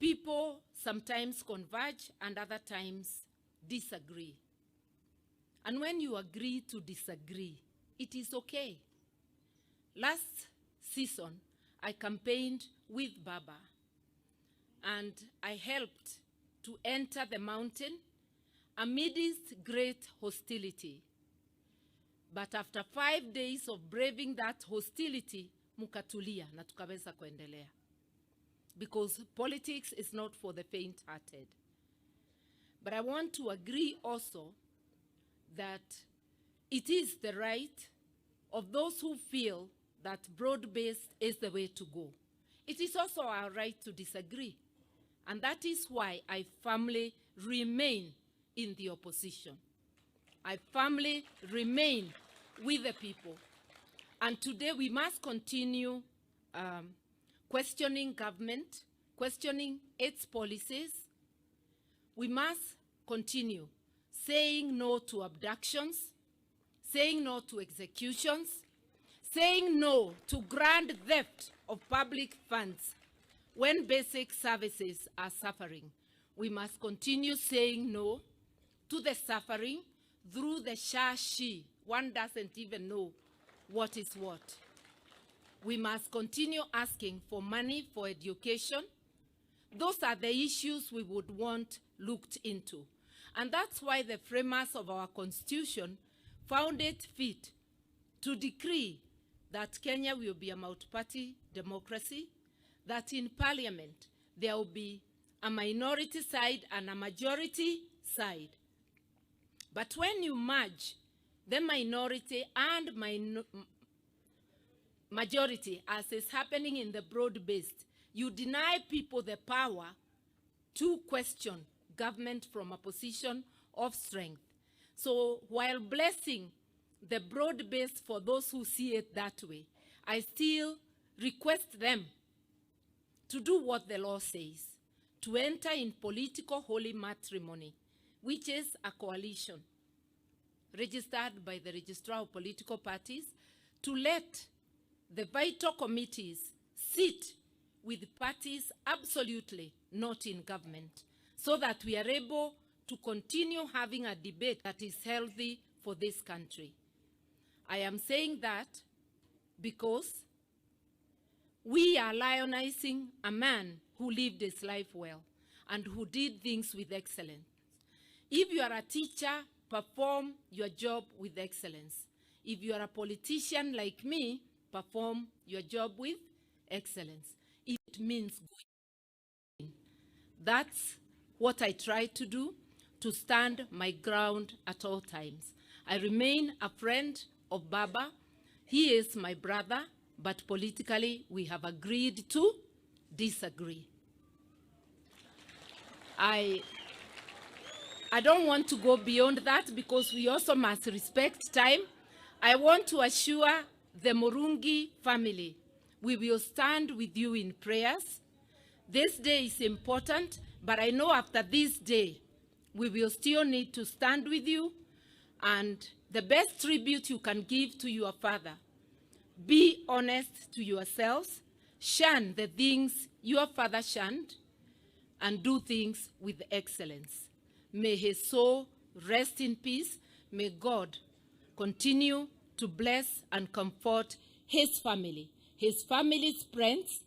People sometimes converge and other times disagree. And when you agree to disagree, it is okay. Last season, I campaigned with Baba, and I helped to enter the mountain amidst great hostility. But after 5 days of braving that hostility, mukatulia na tukaweza kuendelea. Because politics is not for the faint-hearted. But I want to agree also that it is the right of those who feel that broad-based is the way to go. It is also our right to disagree. And that is why I firmly remain in the opposition. I firmly remain with the people. And today we must continue questioning government, questioning its policies. We must continue saying no to abductions, saying no to executions, saying no to grand theft of public funds when basic services are suffering. We must continue saying no to the suffering through the she. One doesn't even know what is what. We must continue asking for money for education. Those are the issues we would want looked into. And that's why the framers of our Constitution found it fit to decree that Kenya will be a multi-party democracy, that in Parliament there will be a minority side and a majority side. But when you merge the minority and majority, as is happening in the broad-based, you deny people the power to question government from a position of strength. So while blessing the broad-based for those who see it that way, I still request them to do what the law says, to enter in political holy matrimony, which is a coalition registered by the Registrar of Political Parties, to let the vital committees sit with parties absolutely not in government, so that we are able to continue having a debate that is healthy for this country. I am saying that because we are lionizing a man who lived his life well and who did things with excellence. If you are a teacher, perform your job with excellence. If you are a politician like me, perform your job with excellence. It means going. That's what I try to do, to stand my ground at all times. I remain a friend of Baba. He is my brother, but politically we have agreed to disagree. I don't want to go beyond that because we also must respect time. I want to assure the Murungi family, we will stand with you in prayers. This day is important, but I know after this day, we will still need to stand with you. And the best tribute you can give to your father, be honest to yourselves, shun the things your father shunned, and do things with excellence. May his soul rest in peace. May God continue to bless and comfort his family's friends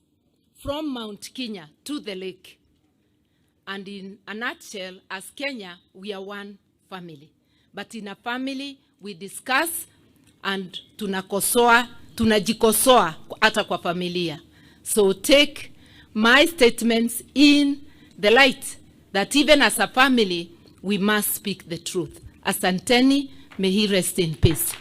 from Mount Kenya to the lake. And in a nutshell, as Kenya, we are one family. But in a family, we discuss and tunajikosoa hata kwa familia. So take my statements in the light that even as a family, we must speak the truth. Asanteni, may he rest in peace.